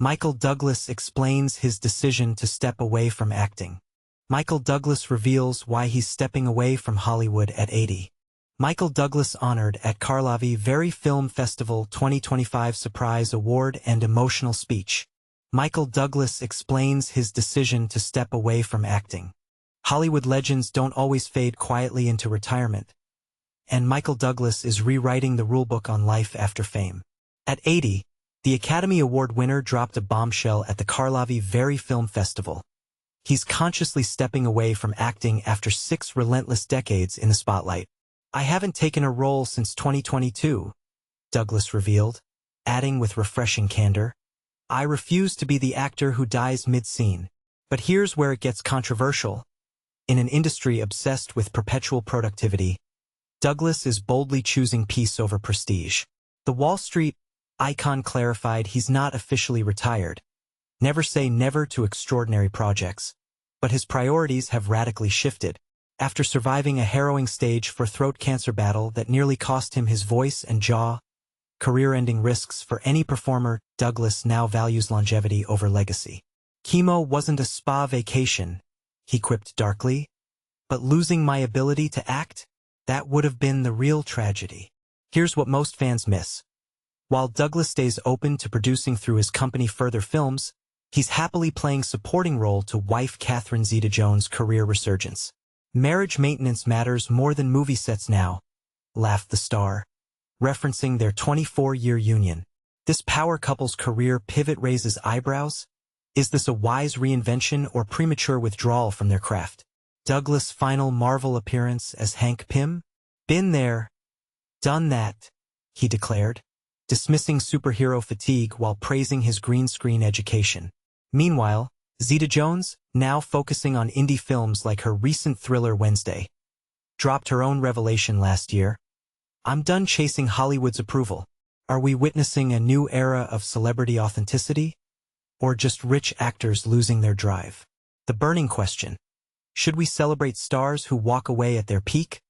Michael Douglas explains his decision to step away from acting. Michael Douglas reveals why he's stepping away from Hollywood at 80. Michael Douglas honored at Karlovy Vary Film Festival 2025 surprise award and emotional speech. Michael Douglas explains his decision to step away from acting. Hollywood legends don't always fade quietly into retirement, and Michael Douglas is rewriting the rulebook on life after fame. At 80, the Academy Award winner dropped a bombshell at the Karlovy Vary Film Festival. He's consciously stepping away from acting after 6 relentless decades in the spotlight. "I haven't taken a role since 2022, Douglas revealed, adding with refreshing candor, "I refuse to be the actor who dies mid-scene." But here's where it gets controversial. In an industry obsessed with perpetual productivity, Douglas is boldly choosing peace over prestige. The Wall Street icon clarified he's not officially retired. Never say never to extraordinary projects. But his priorities have radically shifted. After surviving a harrowing stage 4 throat cancer battle that nearly cost him his voice and jaw, career-ending risks for any performer, Douglas now values longevity over legacy. "Chemo wasn't a spa vacation," he quipped darkly, "but losing my ability to act? That would have been the real tragedy." Here's what most fans miss. While Douglas stays open to producing through his company further films, he's happily playing supporting role to wife Catherine Zeta-Jones' career resurgence. "Marriage maintenance matters more than movie sets now," laughed the star, referencing their 24-year union. This power couple's career pivot raises eyebrows. Is this a wise reinvention or premature withdrawal from their craft? Douglas' final Marvel appearance as Hank Pym? "Been there, done that," he declared, dismissing superhero fatigue while praising his green screen education. Meanwhile, Zeta-Jones, now focusing on indie films like her recent thriller Wednesday, dropped her own revelation last year. "I'm done chasing Hollywood's approval. Are we witnessing a new era of celebrity authenticity? Or just rich actors losing their drive?" The burning question: should we celebrate stars who walk away at their peak?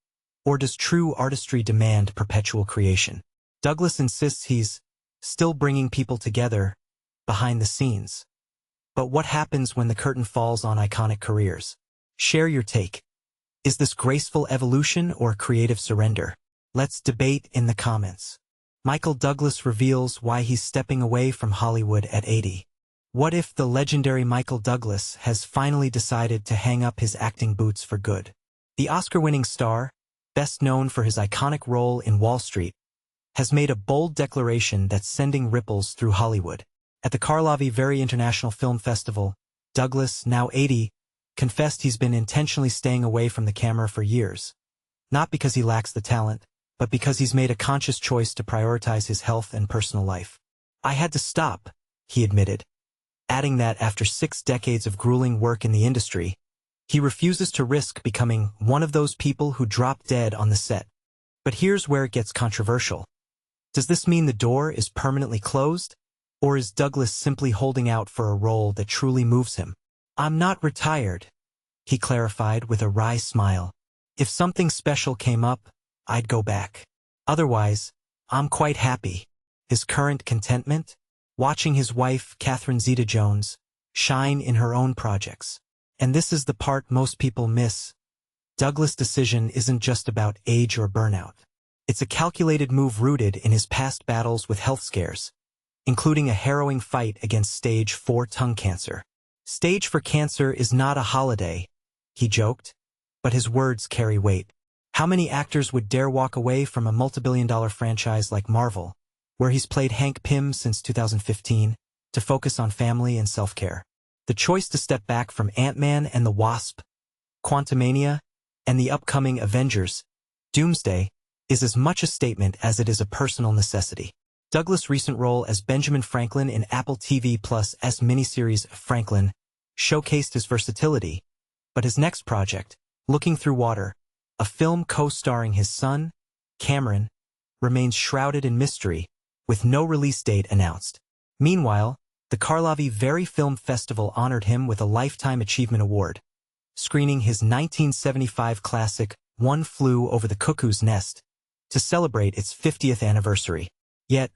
Or does true artistry demand perpetual creation? Douglas insists he's still bringing people together behind the scenes. But what happens when the curtain falls on iconic careers? Share your take. Is this graceful evolution or creative surrender? Let's debate in the comments. Michael Douglas reveals why he's stepping away from Hollywood at 80. What if the legendary Michael Douglas has finally decided to hang up his acting boots for good? The Oscar-winning star, best known for his iconic role in Wall Street, has made a bold declaration that's sending ripples through Hollywood. At the Karlovy Vary International Film Festival, Douglas, now 80, confessed he's been intentionally staying away from the camera for years. Not because he lacks the talent, but because he's made a conscious choice to prioritize his health and personal life. "I had to stop," he admitted, adding that after 6 decades of grueling work in the industry, he refuses to risk becoming one of those people who drop dead on the set. But here's where it gets controversial. Does this mean the door is permanently closed? Or is Douglas simply holding out for a role that truly moves him? "I'm not retired," he clarified with a wry smile. "If something special came up, I'd go back. Otherwise, I'm quite happy." His current contentment? Watching his wife, Catherine Zeta-Jones, shine in her own projects. And this is the part most people miss. Douglas' decision isn't just about age or burnout. It's a calculated move rooted in his past battles with health scares, including a harrowing fight against stage 4 tongue cancer. "Stage 4 cancer is not a holiday," he joked, but his words carry weight. How many actors would dare walk away from a multi-billion-dollar franchise like Marvel, where he's played Hank Pym since 2015, to focus on family and self-care? The choice to step back from Ant-Man and the Wasp, Quantumania, and the upcoming Avengers, Doomsday, is as much a statement as it is a personal necessity. Douglas' recent role as Benjamin Franklin in Apple TV+'s miniseries Franklin showcased his versatility, but his next project, Looking Through Water, a film co-starring his son, Cameron, remains shrouded in mystery, with no release date announced. Meanwhile, the Karlovy Vary Film Festival honored him with a Lifetime Achievement Award, screening his 1975 classic One Flew Over the Cuckoo's Nest to celebrate its 50th anniversary. Yet,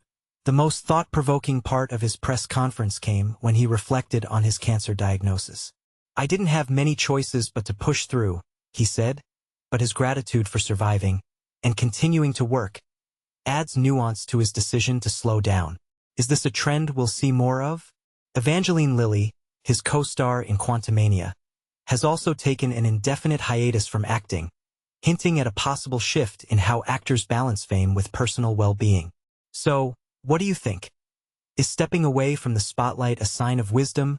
The most thought-provoking part of his press conference came when he reflected on his cancer diagnosis. "I didn't have many choices but to push through," he said, but his gratitude for surviving and continuing to work adds nuance to his decision to slow down. Is this a trend we'll see more of? Evangeline Lilly, his co-star in Quantumania, has also taken an indefinite hiatus from acting, hinting at a possible shift in how actors balance fame with personal well-being. So, what do you think? Is stepping away from the spotlight a sign of wisdom,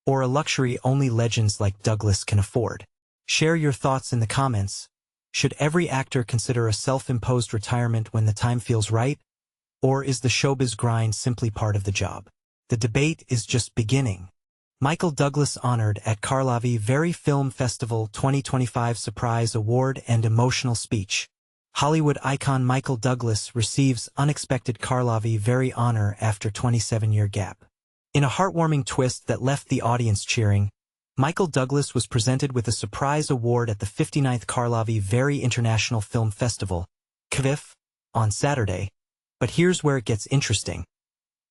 or a luxury only legends like Douglas can afford? Share your thoughts in the comments. Should every actor consider a self-imposed retirement when the time feels right? Or is the showbiz grind simply part of the job? The debate is just beginning. Michael Douglas honored at Karlovy Vary Film Festival 2025 surprise award and emotional speech. Hollywood icon Michael Douglas receives unexpected Karlovy Vary honor after 27-year gap. In a heartwarming twist that left the audience cheering, Michael Douglas was presented with a surprise award at the 59th Karlovy Vary International Film Festival, CVIF, on Saturday. But here's where it gets interesting.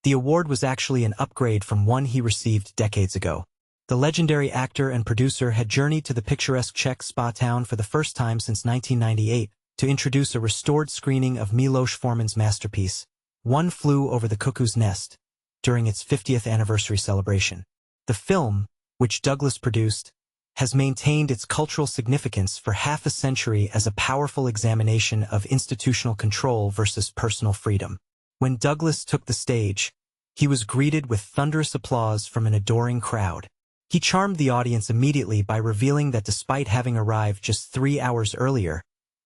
The award was actually an upgrade from one he received decades ago. The legendary actor and producer had journeyed to the picturesque Czech spa town for the first time since 1998 to introduce a restored screening of Miloš Forman's masterpiece, One Flew Over the Cuckoo's Nest, during its 50th anniversary celebration. The film, which Douglas produced, has maintained its cultural significance for half a century as a powerful examination of institutional control versus personal freedom. When Douglas took the stage, he was greeted with thunderous applause from an adoring crowd. He charmed the audience immediately by revealing that despite having arrived just 3 hours earlier,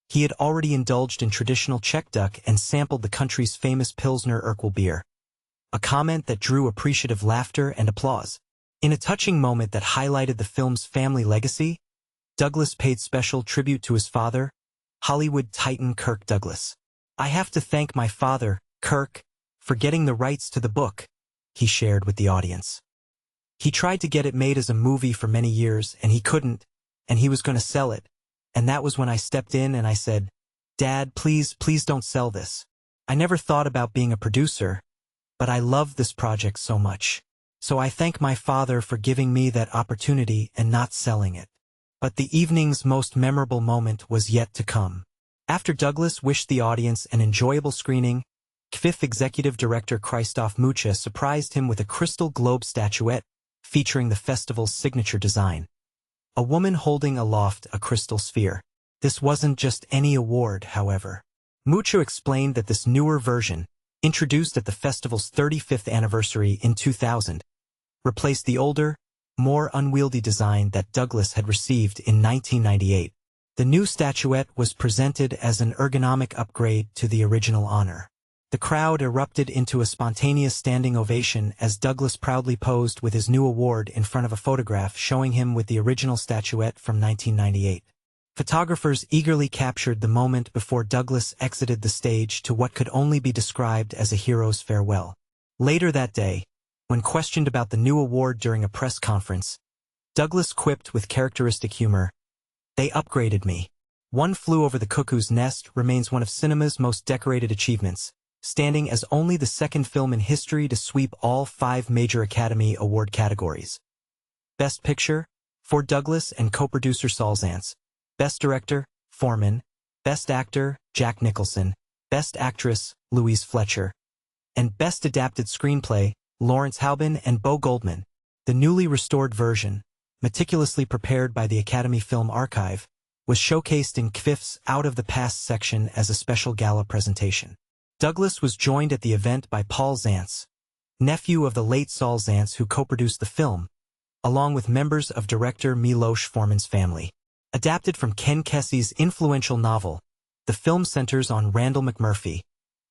he had already indulged in traditional Czech duck and sampled the country's famous Pilsner Urquell beer, a comment that drew appreciative laughter and applause. In a touching moment that highlighted the film's family legacy, Douglas paid special tribute to his father, Hollywood titan Kirk Douglas. "I have to thank my father, Kirk, for getting the rights to the book," he shared with the audience. "He tried to get it made as a movie for many years, and he couldn't, and he was going to sell it. And that was when I stepped in and I said, 'Dad, please don't sell this.' I never thought about being a producer, but I loved this project so much. So I thank my father for giving me that opportunity and not selling it." But the evening's most memorable moment was yet to come. After Douglas wished the audience an enjoyable screening, CVIF executive director Krzysztof Mucha surprised him with a crystal globe statuette featuring the festival's signature design, a woman holding aloft a crystal sphere. This wasn't just any award, however. Mucha explained that this newer version, introduced at the festival's 35th anniversary in 2000, replaced the older, more unwieldy design that Douglas had received in 1998. The new statuette was presented as an ergonomic upgrade to the original honor. The crowd erupted into a spontaneous standing ovation as Douglas proudly posed with his new award in front of a photograph showing him with the original statuette from 1998. Photographers eagerly captured the moment before Douglas exited the stage to what could only be described as a hero's farewell. Later that day, when questioned about the new award during a press conference, Douglas quipped with characteristic humor, "They upgraded me." One Flew Over the Cuckoo's Nest remains one of cinema's most decorated achievements, standing as only the second film in history to sweep all 5 major Academy Award categories. Best Picture, for Douglas and co-producer Saul Zaentz. Best Director, Forman. Best Actor, Jack Nicholson. Best Actress, Louise Fletcher. And Best Adapted Screenplay, Lawrence Halbin and Bo Goldman. The newly restored version, meticulously prepared by the Academy Film Archive, was showcased in CVIF's Out of the Past section as a special gala presentation. Douglas was joined at the event by Paul Zaentz, nephew of the late Saul Zaentz who co-produced the film, along with members of director Miloš Forman's family. Adapted from Ken Kesey's influential novel, the film centers on Randall McMurphy,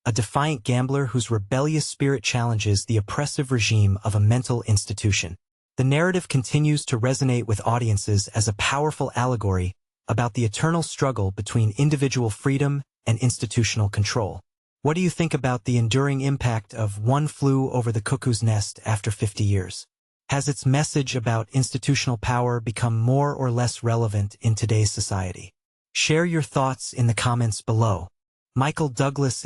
a defiant gambler whose rebellious spirit challenges the oppressive regime of a mental institution. The narrative continues to resonate with audiences as a powerful allegory about the eternal struggle between individual freedom and institutional control. What do you think about the enduring impact of One Flew Over the Cuckoo's Nest after 50 years? Has its message about institutional power become more or less relevant in today's society? Share your thoughts in the comments below. Michael Douglas